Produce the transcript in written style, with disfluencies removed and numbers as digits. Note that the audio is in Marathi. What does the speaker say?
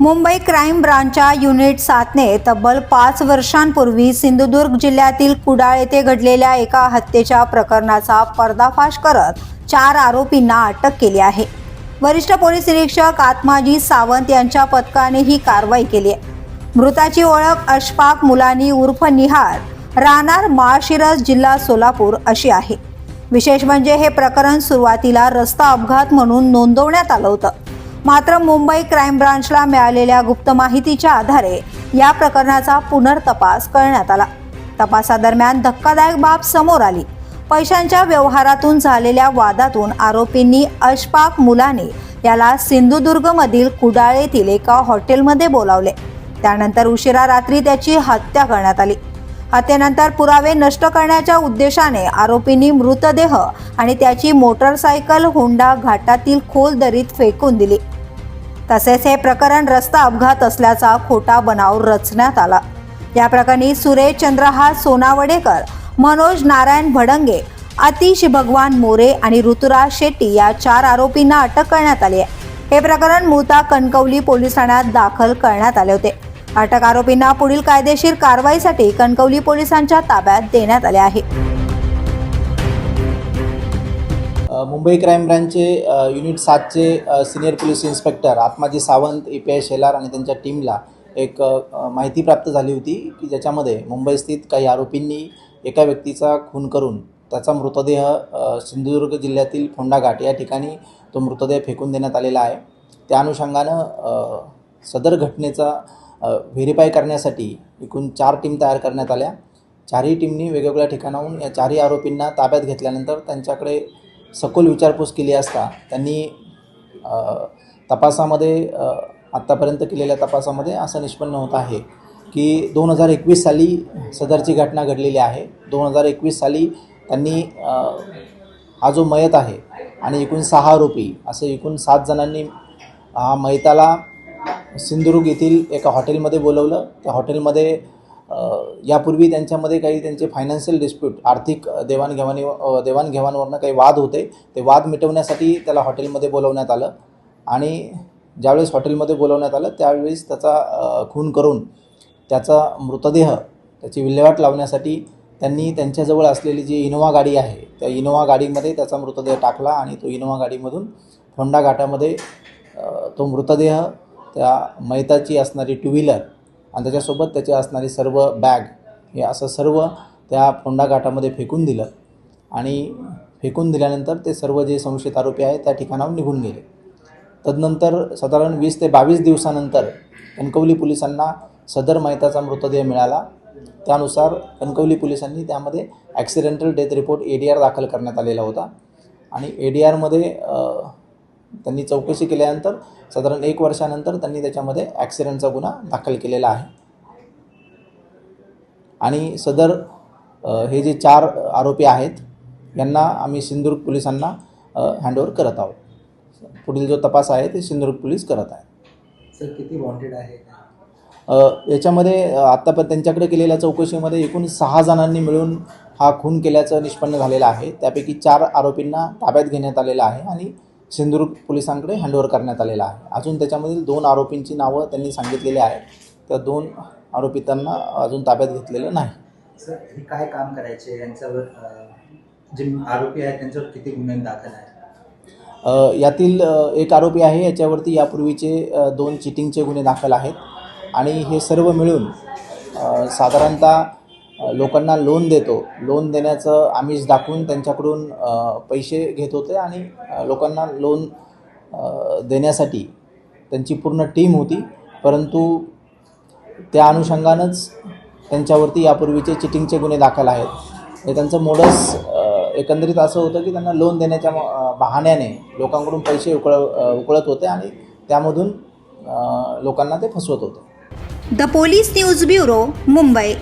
मुंबई क्राईम ब्रांचच्या युनिट 7ने तब्बल 5 वर्षांपूर्वी सिंधुदुर्ग जिल्ह्यातील कुडाळ येथे घडलेल्या एका हत्येच्या प्रकरणाचा पर्दाफाश करत 4 आरोपींना अटक केली आहे। वरिष्ठ पोलीस निरीक्षक आत्माजी सावंत यांच्या पथकाने ही कारवाई केली आहे। मृताची ओळख अशफाक मुलानी उर्फ निहार, राहणार माळशिरस, जिल्हा सोलापूर अशी आहे। विशेष म्हणजे हे प्रकरण सुरुवातीला रस्ता अपघात म्हणून नोंदवण्यात आलं होतं, मात्र मुंबई क्राईम ब्रांचला मिळालेल्या गुप्त माहितीच्या आधारे या प्रकरणाचा पुनर्तपास करण्यात आला। तपासादरम्यान धक्कादायक बाब समोर आली। पैशांच्या व्यवहारातून झालेल्या वादातून आरोपींनी अशफाक मुलानी याला सिंधुदुर्गमधील कुडाळ येथील एका हॉटेलमध्ये बोलावले। त्यानंतर उशिरा रात्री त्याची हत्या करण्यात आली। हत्येनंतर पुरावे नष्ट करण्याच्या उद्देशाने आरोपींनी मृतदेह आणि त्याची मोटरसायकल होंडा घाटातील खोल दरीत फेकून दिली। तसेच हे प्रकरण रस्ता अपघात असल्याचा खोटा बनाव रचण्यात आला। या प्रकरणी सुरेश चंद्रहास सोनावडेकर, मनोज नारायण भडंगे, आतिश भगवान मोरे आणि ऋतुराज शेट्टी या 4 आरोपींना अटक करण्यात आली आहे। हे प्रकरण मूळतः कणकवली पोलीस ठाण्यात दाखल करण्यात आले होते। अटक आरोपींना पुढील कायदेशीर कारवाईसाठी कणकवली पोलिसांच्या ताब्यात देण्यात आले आहे। मुंबई क्राईम ब्रांचचे युनिट 7चे senior police inspector Atmaji Sawant, EPI Shelar आणि त्यांच्या टीमला एक माहिती प्राप्त झाली होती की ज्याच्यामध्ये मुंबई स्थित काही आरोपींनी एका व्यक्तीचा खून करून त्याचा मृतदेह सिंधुदुर्ग जिल्ह्यातील फोंडा घाट या ठिकाणी तो मृतदेह फेकून देण्यात आलेला आहे। त्या अनुषंगानं सदर घटनेचा व्हेरीफाय करण्यासाठी एकूण 4 टीम तयार करण्यात आल्या। 4ही टीमनी वेगवेगळ्या ठिकाणाहून या 4ही आरोपींना ताब्यात घेतल्यानंतर त्यांच्याकडे सखोल विचारपूस केली असता त्यांनी तपासामध्ये आत्तापर्यंत केलेल्या तपासामध्ये असं निष्पन्न होत आहे की 2021 साली सदरची घटना घडलेली आहे। 2021 साली त्यांनी हा जो मयत आहे आणि एकूण 6 आरोपी असे एकूण 7 जणांनी हा मयताला सिंधुदुर्ग येथील एका हॉटेलमध्ये बोलवलं। त्या हॉटेलमध्ये यापूर्वी त्यांच्यामध्ये काही त्यांचे फायनान्शियल डिस्प्यूट, आर्थिक देवाणघेवाणवरनं काही वाद होते। ते वाद मिटवण्यासाठी त्याला हॉटेलमध्ये बोलवण्यात आलं आणि ज्यावेळेस हॉटेलमध्ये बोलवण्यात आलं त्यावेळेस त्याचा खून करून त्याचा मृतदेह त्याची विल्हेवाट लावण्यासाठी त्यांनी त्यांच्याजवळ असलेली जी इनोवा गाडी आहे त्या इनोवा गाडीमध्ये त्याचा मृतदेह टाकला आणि तो इनोवा गाडीमधून फोंडा घाटामध्ये तो मृतदेह, त्या मयताची असणारी 2 व्हीलर आणि त्याच्यासोबत त्याची असणारी सर्व बॅग हे असं सर्व त्या फोंडा घाटामध्ये फेकून दिलं आणि फेकून दिल्यानंतर ते सर्व जे संशयित आरोपी आहेत त्या ठिकाणाहून निघून गेले। तदनंतर साधारण 20 ते 22 दिवसानंतर कणकवली पोलिसांना सदर मयताचा मृतदेह मिळाला। त्यानुसार कणकवली पोलिसांनी त्यामध्ये ॲक्सिडेंटल डेथ रिपोर्ट ADR दाखल करण्यात आलेला होता आणि ADRमध्ये त्यांनी चौकशी केल्यानंतर साधारण 1 वर्षानंतर त्यांनी त्याच्यामध्ये ॲक्सिडेंटचा गुन्हा दाखल केलेला आहे आणि सदर हे जे 4 आरोपी आहेत यांना आम्ही सिंधुदुर्ग पोलिसांना हँडओव्हर करत आहोत। पुढील जो तपास आहे ते सिंधुदुर्ग पोलीस करत आहेत। सर, किती वॉन्टेड आहे? याच्यामध्ये आत्तापर्यंत त्यांच्याकडे केलेल्या चौकशीमध्ये एकूण 6 जणांनी मिळून हा खून केल्याचं निष्पन्न झालेलं आहे। त्यापैकी 4 आरोपींना ताब्यात घेण्यात आलेलं आहे आणि सिंधुदुर्ग पोलिसांकडे हँडओव्हर करण्यात आलेला आहे। अजून त्याच्यामधील 2 आरोपींची नावं त्यांनी सांगितलेली आहेत। त्या 2 आरोपितांना अजून ताब्यात घेतलेलं नाही। सर, हे काय काम करायचे? यांच्यावर जे आरोपी आहेत त्यांच्यावर किती गुन्हे दाखल आहेत? यातील एक आरोपी आहे, याच्यावरती यापूर्वीचे 2 चिटिंगचे गुन्हे दाखल आहेत आणि हे सर्व मिळून साधारणतः लोकांना लोन देण्याचं आमिष दाखवून त्यांच्याकडून पैसे घेत होते आणि लोकांना लोन देण्यासाठी त्यांची पूर्ण टीम होती, परंतु त्या अनुषंगानंच त्यांच्यावरती यापूर्वीचे चिटिंगचे गुन्हे दाखल आहेत। हे त्यांचं मोडस एकंदरीत असं होतं की त्यांना लोन देण्याच्या बहाण्याने लोकांकडून पैसे उकळत होते आणि त्यामधून लोकांना ते फसवत होते। The police news bureau, Mumbai.